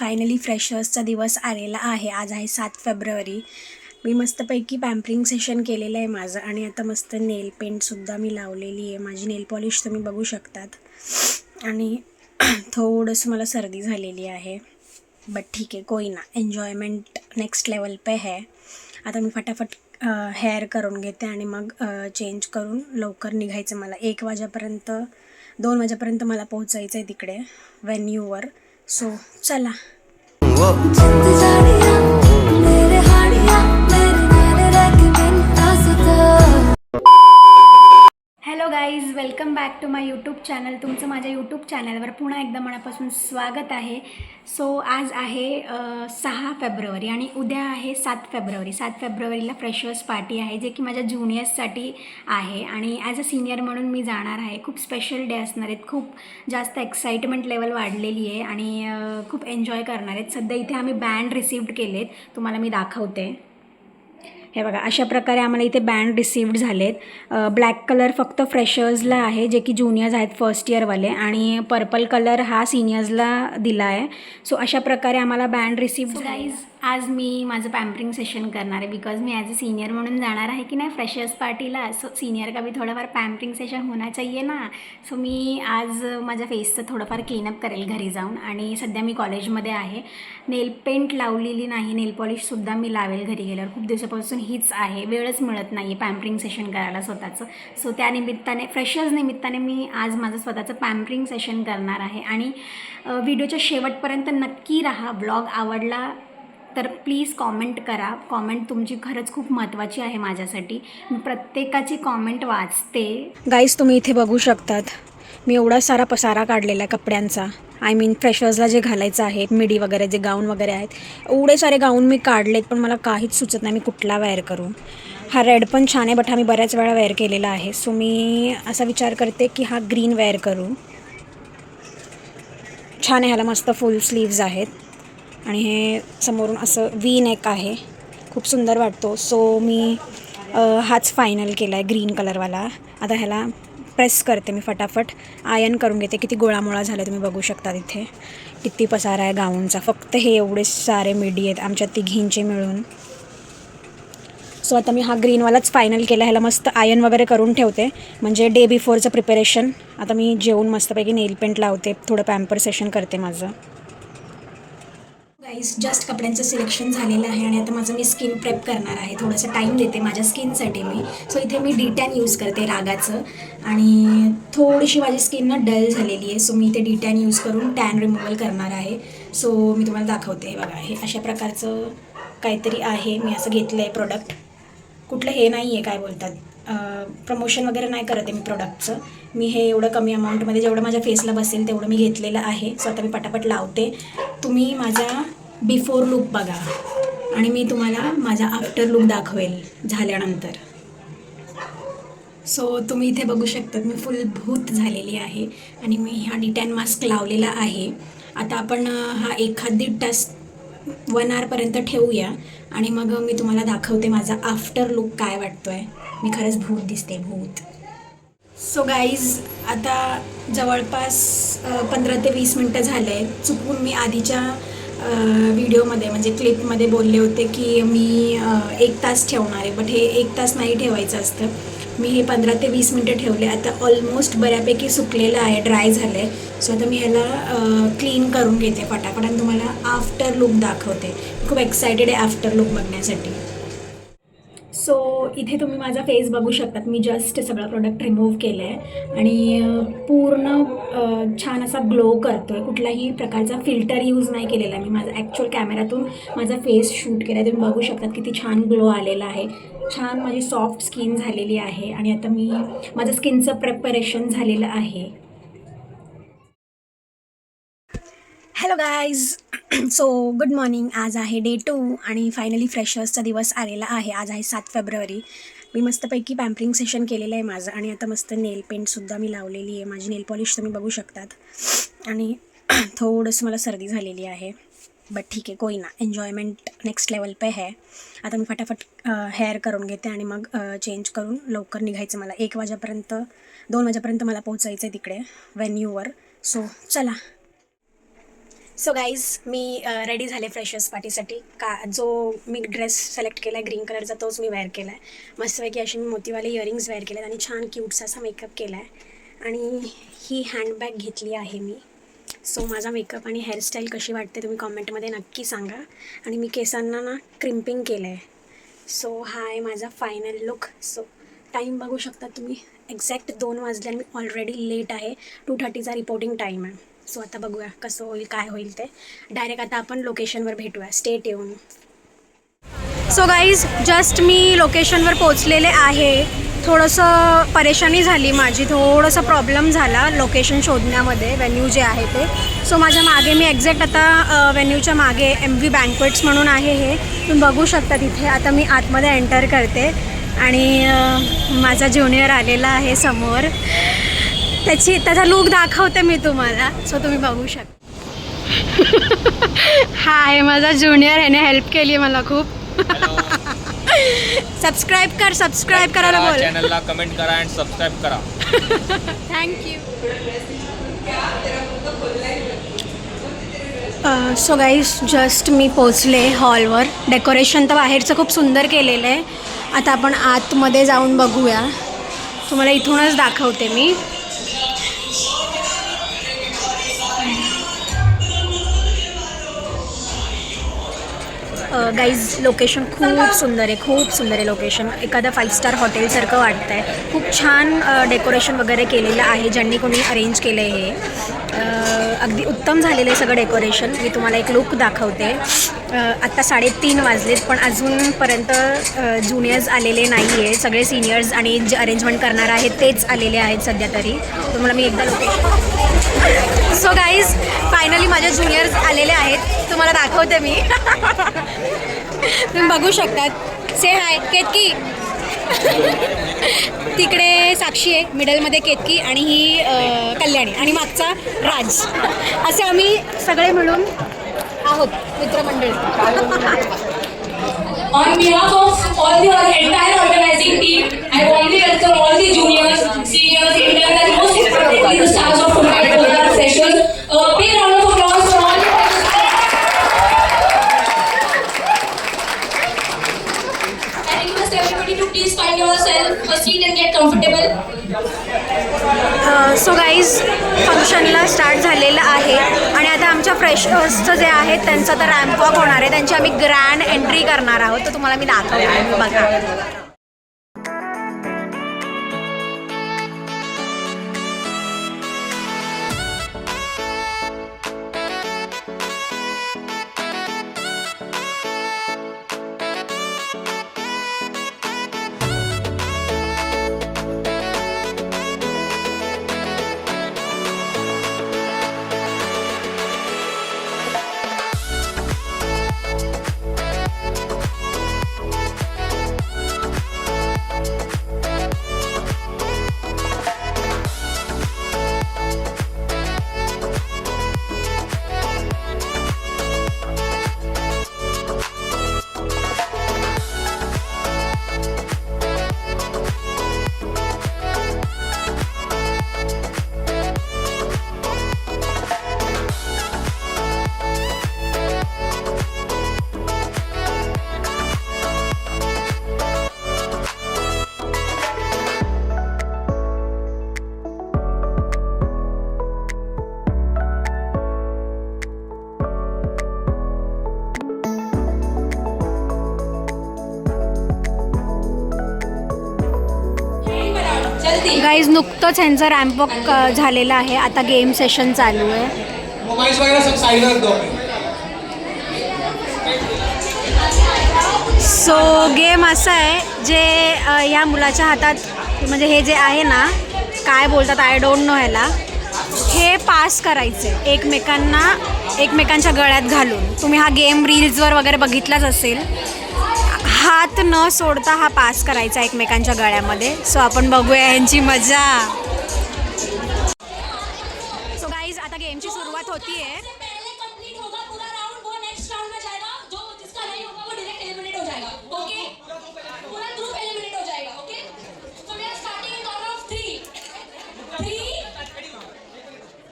Finally फ्रेशर्सचा दिवस आलेला आहे. आज आहे 7 फेब्रुवारी. मी मस्तपैकी पॅम्परिंग सेशन केलेलं आहे माझं आणि आता मस्त नेल पेंटसुद्धा मी लावलेली आहे. माझी नेल पॉलिश तुम्ही बघू शकतात आणि थोडंसं मला सर्दी झालेली आहे, बट ठीक आहे, कोई ना, एन्जॉयमेंट नेक्स्ट लेवल पे है. आता मी फटाफट हेअर करून घेते आणि मग चेंज करून लवकर निघायचं. मला 1 वाजेपर्यंत 2 वाजेपर्यंत मला पोहोचायचं आहे तिकडे व्हेन्यूवर. सो चला. Hello guys, welcome back to my YouTube channel. तुमचं माझ्या यूट्यूब चॅनलवर पुन्हा एकदा मनापासून स्वागत आहे. सो आज आहे 6 फेब्रुवारी आणि उद्या आहे 7 फेब्रुवारी. 7 फेब्रुवारीला फ्रेशर्स पार्टी आहे, जे की माझ्या ज्युनियर्ससाठी आहे आणि ॲज अ सिनियर म्हणून मी जाणार आहे. खूप स्पेशल डे असणार आहेत, खूप जास्त एक्साइटमेंट लेवल वाढलेली आहे आणि खूप एन्जॉय करणार आहेत. सध्या इथे आम्ही बँड रिसिव्ड केलेत, तुम्हाला मी दाखवते. हे बघा, अशा प्रकारे आम्हाला इथे बँड रिसिव्ड झालेत. ब्लॅक कलर फक्त फ्रेशर्सला आहे, जे की ज्युनियर्स आहेत फर्स्ट इयरवाले, आणि पर्पल कलर हा सिनियर्सला दिला आहे. सो अशा प्रकारे आम्हाला बँड रिसिव्ड गाईज. आज मी माझं पॅम्परिंग सेशन करणार आहे, because me as a senior म्हणून जाणार आहे की नाही फ्रेशर्स पार्टीला. सो सिनियर का भी थोडंफार पॅम्परिंग सेशन होना चाहिए ना. सो मी आज माझ्या फेसचं थोडंफार क्लीनअप करेल घरी जाऊन. आणि सध्या मी कॉलेजमध्ये आहे. नेल पेंट लावलेली नाही, नेल पॉलिशसुद्धा मी लावेल घरी गेल्यावर. खूप दिवसापासून हीच आहे, वेळच मिळत नाही आहे पॅम्परिंग सेशन करायला स्वतःचं. सो त्यानिमित्ताने, फ्रेशर्स निमित्ताने मी आज माझं स्वतःचं पॅम्परिंग सेशन करणार आहे. आणि व्हिडिओच्या शेवटपर्यंत नक्की राहा. ब्लॉग आवडला तर प्लीज कॉमेंट करा. कॉमेंट तुमची खरंच खूप महत्त्वाची आहे माझ्यासाठी. मी प्रत्येकाची कॉमेंट वाचते. गाईज, तुम्ही इथे बघू शकतात, मी एवढा सारा पसारा काढलेला आहे कपड्यांचा. आय मीन फ्रेशर्सला जे घालायचं आहे, मिडी वगैरे, जे गाऊन वगैरे आहेत, एवढे सारे गाऊन मी काढलेत, पण मला काहीच सुचत नाही मी कुठला वेअर करू. हा रेड पण छान आहे, बट हा मी बऱ्याच वेळा वेअर केलेला आहे. सो मी असा विचार करते की हा ग्रीन वेअर करू. छान आहे, ह्याला मस्त फुल स्लीव्ज आहेत आणि हे समोरून असं वी नेक आहे, खूप सुंदर वाटतो. सो मी हाच फायनल केला आहे, ग्रीन कलरवाला. आता ह्याला प्रेस करते मी फटाफट, आयन करून घेते. किती गोळामोळा झाला तुम्ही बघू शकता इथे, किती पसारा आहे गाऊनचा. फक्त हे एवढे सारे मिडी आहेत आमच्या तिघींचे मिळून. सो आता मी हा ग्रीनवालाच फायनल केला. ह्याला मस्त आयन वगैरे करून ठेवते, म्हणजे डे बिफोरचं प्रिपरेशन. आता मी जेवून मस्तपैकी नेल पेंट लावते, थोडं पॅम्पर सेशन करते माझं. गाईज, जस्ट कपड्यांचं सिलेक्शन झालेलं आहे आणि आता माझं मी स्किन प्रेप करणार आहे. थोडंसं टाईम देते माझ्या स्किनसाठी मी. सो इथे मी D10 यूज करते रागाचं, आणि थोडीशी माझी स्किन ना डल झालेली आहे. सो मी इथे D10 यूज करून टॅन रिमूव्हल करणार आहे. सो मी तुम्हाला दाखवते. हे बघा, हे अशा प्रकारचं काहीतरी आहे. मी असं घेतलं आहे प्रोडक्ट. कुठलं हे नाही आहे, काय बोलतात, प्रमोशन वगैरे नाही करत आहे मी प्रोडक्टचं. मी हे एवढं कमी अमाऊंटमध्ये जेवढं माझ्या फेसला बसेल तेवढं मी घेतलेलं आहे. सो आता मी पटापट लावते. तुम्ही माझा बिफोर लुक बघा आणि मी तुम्हाला माझा आफ्टर लुक दाखवेल झाल्यानंतर. सो तुम्ही इथे बघू शकता, मी फुल भूत झालेली आहे आणि मी हा D10 मास्क लावलेला आहे. आता आपण हा 1-1.5 तास 1 आवरपर्यंत ठेवूया आणि मग मी तुम्हाला दाखवते माझा आफ्टर लुक काय वाटतो आहे. मी खरंच भूत दिसते, भूत. सो गाईज, आता जवळपास 15 ते 20 मिनटं झाले आहेत. चुकून मी आधीच्या व्हिडिओमध्ये, म्हणजे क्लिपमध्ये बोलले होते की मी 1 तास ठेवणार आहे, बट हे 1 तास नाही ठेवायचं असतं. मी हे 15 ते 20 मिनटं ठेवले. आता ऑलमोस्ट बऱ्यापैकी सुकलेलं आहे, ड्राय झालं आहे. सो आता मी ह्याला क्लीन करून घेते फटाफट आणि तुम्हाला आफ्टर लुक दाखवते. खूप एक्सायटेड आहे आफ्टर लुक बघण्यासाठी. सो इथे तुम्ही माझा फेस बघू शकतात. मी जस्ट सगळं प्रोडक्ट रिमूव्ह केलं आहे आणि पूर्ण छान असा ग्लो करतो आहे. कुठलाही प्रकारचा फिल्टर यूज नाही केलेला आहे मी. माझा ॲक्च्युअल कॅमेऱ्यातून माझा फेस शूट केला आहे. तुम्ही बघू शकतात किती छान ग्लो आलेला आहे. छान माझी सॉफ्ट स्किन झालेली आहे आणि आता मी माझं स्किनचं प्रिपरेशन झालेलं आहे. Hello guys, so good morning. आज आहे डे 2 आणि फायनली फ्रेशर्सचा दिवस आलेला आहे. आज आहे 7 फेब्रुवारी. मी मस्तपैकी पॅम्परिंग सेशन केलेलं आहे माझं आणि आता मस्त नेल पेंटसुद्धा मी लावलेली आहे. माझी नेल पॉलिश तुम्ही बघू शकतात आणि थोडंसं मला सर्दी झालेली आहे, बट ठीक आहे, कोई ना, एन्जॉयमेंट नेक्स्ट लेवल पे है. आता मी फटाफट हेअर करून घेते आणि मग चेंज करून लवकर निघायचं. मला 1 वाजेपर्यंत 2 वाजेपर्यंत मला पोहोचायचं आहे तिकडे व्हेन्यूवर. सो चला. सो गाईज मी रेडी झाले फ्रेशर्स पार्टीसाठी. जो मी ड्रेस सिलेक्ट केला आहे ग्रीन कलरचा तोच मी वेअर केला आहे. मस्तपैकी अशी मी मोतीवाले इयरिंग्स वेअर केले आहेत आणि छान क्यूटसा असा मेकअप केला आहे आणि ही हँडबॅग घेतली आहे मी. सो माझा मेकअप आणि हेअरस्टाईल कशी वाटते तुम्ही कॉमेंटमध्ये नक्की सांगा. आणि मी केसांना ना क्रिम्पिंग केलं आहे. सो हा आहे माझा फायनल लुक. सो टाईम बघू शकता तुम्ही, एक्झॅक्ट 2 वाजले आणि मी ऑलरेडी लेट आहे. 2:30चा रिपोर्टिंग टाईम आहे. सो आता बघूया कसं होईल काय होईल ते. डायरेक्ट आता आपण लोकेशनवर भेटूया. स्टेट येऊन. सो गाईज जस्ट मी लोकेशनवर पोचलेले आहे. थोडंसं परेशानी झाली माझी, थोडंसं प्रॉब्लेम झाला लोकेशन शोधण्यामध्ये, व्हेन्यू जे आहे ते. सो माझ्या मागे मी एक्झॅक्ट आता व्हेन्यूच्या मागे MV बँक्वेट्स म्हणून आहे हे तुम्ही बघू शकता तिथे. आता मी आतमध्ये एंटर करते आणि माझा ज्युनियर आलेला आहे समोर. त्याचा लुक दाखवते मी तुम्हाला. सो तुम्ही बघू शकता. हा आहे माझा ज्युनियर. ह्याने हेल्प केली मला खूप. सबस्क्राईब करायला बोल. चॅनलला कमेंट करा आणि सबस्क्राईब करा. थँक्यू. सो गाईज जस्ट मी पोचले हॉलवर. डेकोरेशन तर बाहेरचं खूप सुंदर केलेलं आहे. आता आपण आतमध्ये जाऊन बघूया. तुम्हाला इथूनच दाखवते मी. गाईज लोकेशन खूप सुंदर आहे, खूप सुंदर आहे लोकेशन. एखादा 5 स्टार हॉटेलसारखं वाटतं आहे. खूप छान डेकोरेशन वगैरे केलेलं आहे. ज्यांनी कोणी अरेंज केलं आहे हे अगदी उत्तम झालेलं आहे सगळं डेकोरेशन. मी तुम्हाला एक लुक दाखवते. आत्ता 3:30 वाजलेत पण अजूनपर्यंत ज्युनियर्स आलेले नाही आहे. सगळे सिनियर्स आणि जे अरेंजमेंट करणार आहेत तेच आलेले आहेत सध्या तरी. तुम्हाला मी एकदा लोकेशन. सो गाईज फायनली माझे ज्युनियर्स आलेले आहेत. तुम्हाला दाखवते मी. तुम्ही बघू शकतात. से हाय केतकी. तिकडे साक्षी आहे, मिडलमध्ये केतकी आणि ही कल्याणी आणि मागचा राज. असे आम्ही सगळे मिळून आहोत मित्रमंडळ. On behalf of all the entire organizing team, I warmly welcome all the juniors, seniors, interns, and most importantly the stars of tonight, all our freshers. Big round of applause for all. I request everybody to please find yourself a seat and get comfortable. So guys फंक्शनला start झालेलं आहे आणि आता आमच्या फ्रेशर्सचं जे आहे त्यांचं तर रॅम्प वॉक होणार आहे. त्यांची आम्ही ग्रँड एंट्री करणार आहोत. तर तुम्हाला मी दाखवते बघा. गाईज नुकतंच ह्यांचं रॅम्प वॉक झालेलं आहे. आता गेम सेशन चालू आहे. सो गेम असं आहे जे या मुलाच्या हातात म्हणजे हे जे आहे ना काय बोलतात आय डोंट नो ह्याला. हे पास करायचे एकमेकांच्या गळ्यात घालून. तुम्ही हा गेम रील्सवर वगैरे बघितलाच असेल. हात न सोडता हा पास करायचा एकमेकांच्या गळ्यामध्ये. सो आपण बघूया यांची मजा. सो गाईज आता गेमची सुरुवात होतीये.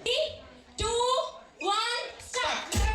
Three, 2, 1, start.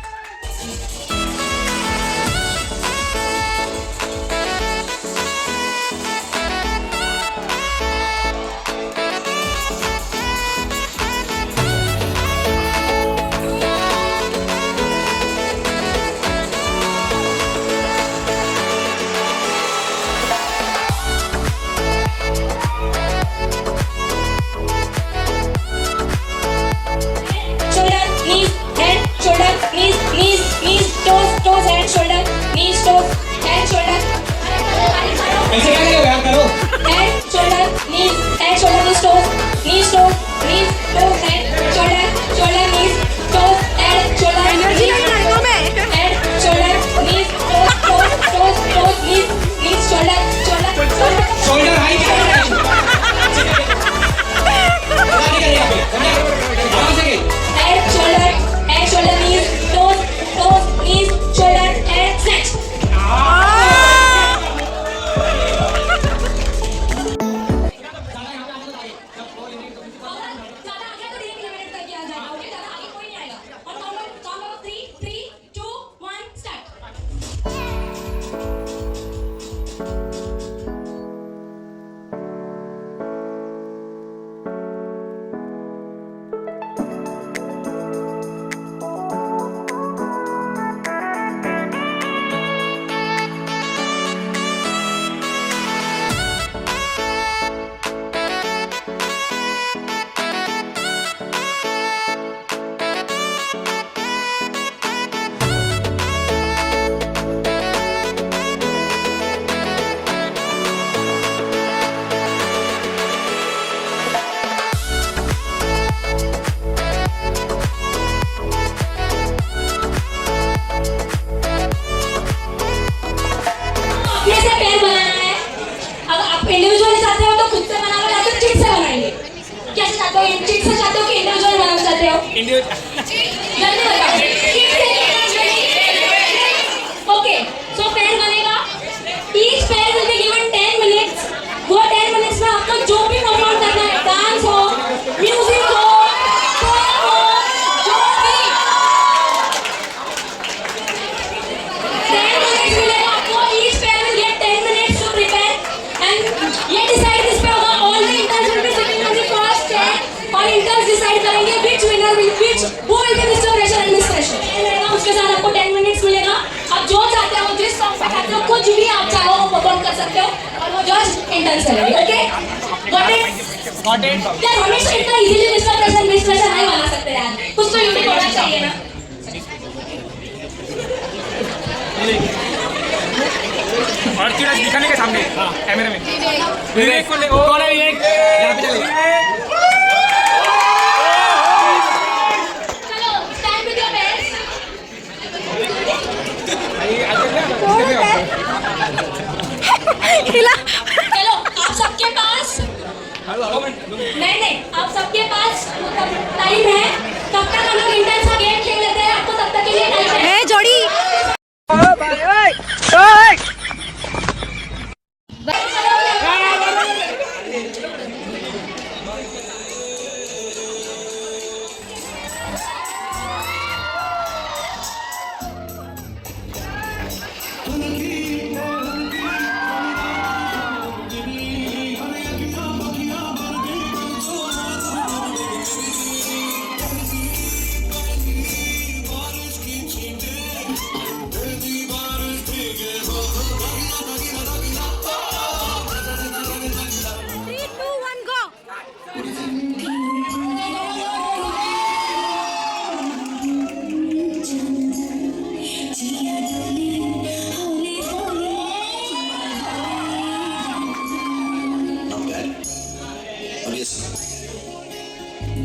तो चिट से चाहते हो कि इंडिविजुअल बनाना चाहते हो? जल्दी बताओ। ओके, सो पेयर बनेगा। Each pair will be given 10 minutes. वो 10 मिनट्स में आपको जो भी परफॉर्म करना है, डांस हो, म्यूजिक हो, पोएम हो, जो भी 10 मिनट्स मिलेगा आपको। Each pair will get 10 minutes to prepare and ये डिसाइड किस पे होगा? All the interns will be sitting on the first chair और इंटर्न्स डिसाइड करेंगे which winner will who will be mister fresher and miss fresher. रहेगा, उसके साथ आपको 10 मिनट्स मिलेगा। आप जो चाहते हो, जिस सॉन्ग पे चाहते हो, कुछ भी आप चाहो वो परफॉर्म कर सकते हो और वो जज इंटर्न्स करेंगे। Okay, got it? यार हमेशा इतना easily mister fresher miss fresher नहीं बना सकते यार, कुछ तो यूनिक होना चाहिए ना। और चिराग दिखाने के सामने कैमरे में विवेक को ले। कौन है विवेक? यहाँ पे चले। चलो स्टैंड विद योर पेयर्स। चलो आप सबके पास नहीं आप सबके पास टाइम है। तब तक हम लोग इंटर्न्स का गेम खेल लेते हैं। आपको तब तक के लिए टाइम है। जोड़ी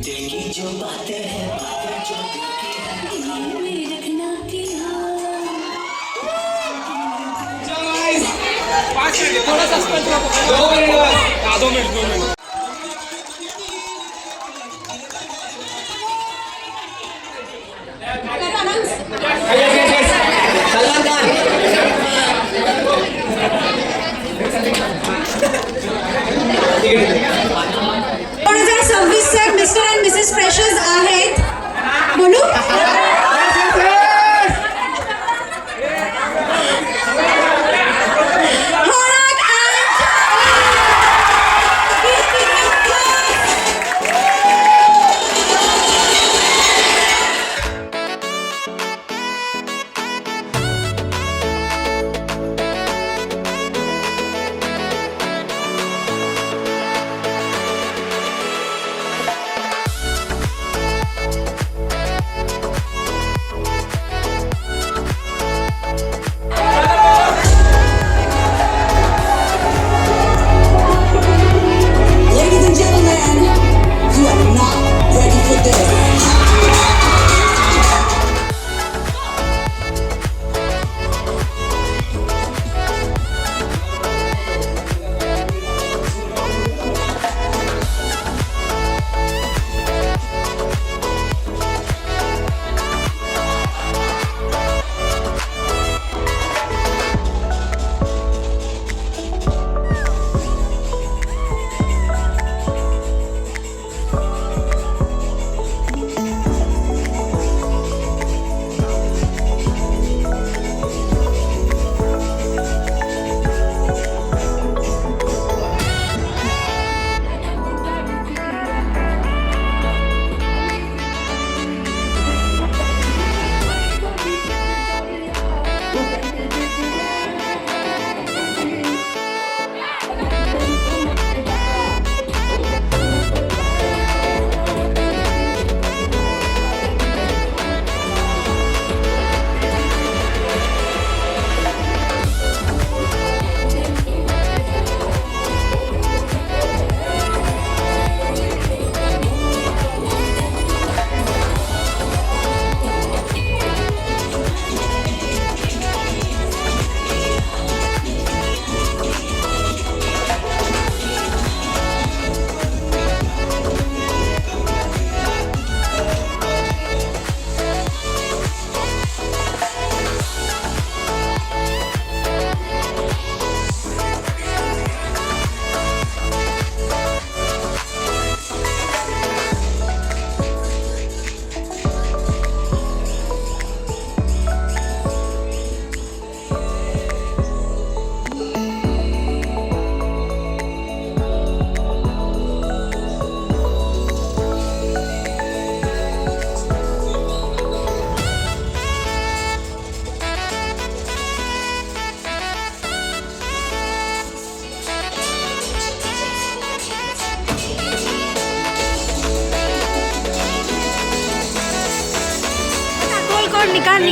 देखी जो बातें हैं, बातें जो देखी है, मेरी रखना की थोड़ा सस्पेंस रखो। 2 minute bus. 2 minute. Salman Khan 2026 mister and Mrs freshers आहेत. बोलू होणार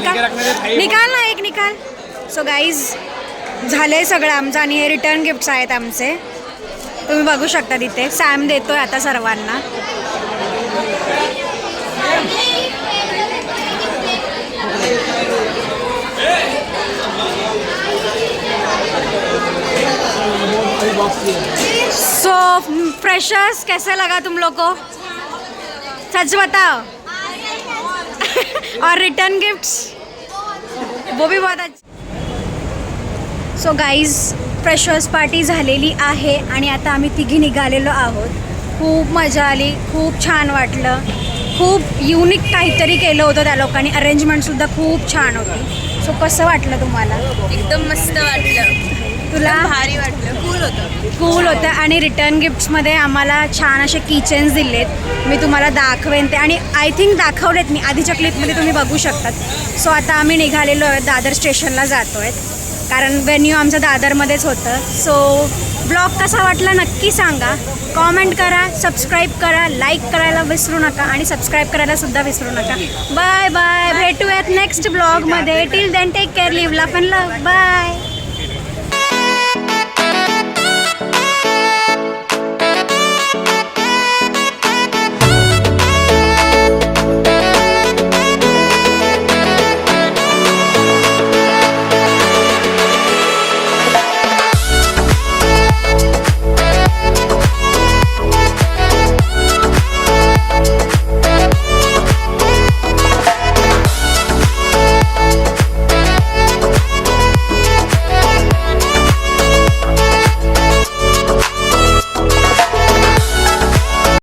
निकाल ना एक निकाल. सो गाईज झालंय सगळं आमचं आणि हे रिटर्न गिफ्ट्स आहेत आमचे. तुम्ही बघू शकता तिथे सॅम देतोय आता सर्वांना. सो फ्रेशर्स कैसे लगा तुम लोग को? सच बताओ. और रिटर्न गिफ्ट्स वो भी बहुत अच्छा. सो गाईज फ्रेशर्स पार्टी झालेली आहे आणि आता आम्ही तिघी निघालेलो आहोत. खूप मजा आली, खूप छान वाटलं. खूप युनिक काहीतरी केलं होतं त्या लोकांनी. अरेंजमेंटसुद्धा खूप छान होती. सो कसं वाटलं तुम्हाला? एकदम मस्त वाटलं. तुला? भारी वाटलं. कूल होतं. आणि रिटर्न गिफ्ट्समध्ये आम्हाला छान असे किचन्स दिलेत. मी तुम्हाला दाखवेन ते आणि आय थिंक दाखवलेत मी आधीच्या क्लिपमध्ये, तुम्ही बघू शकतात. सो आता आम्ही निघालेलो आहे, दादर स्टेशनला जातो आहे कारण व्हेन्यू आमचं दादरमध्येच होतं. सो ब्लॉग कसा वाटला नक्की सांगा, कॉमेंट करा, सबस्क्राईब करा, लाईक करायला विसरू नका आणि सबस्क्राईब करायला सुद्धा विसरू नका. Bye bye. भेटूयात नेक्स्ट ब्लॉगमध्ये. Till then take care, live laugh and love. Bye.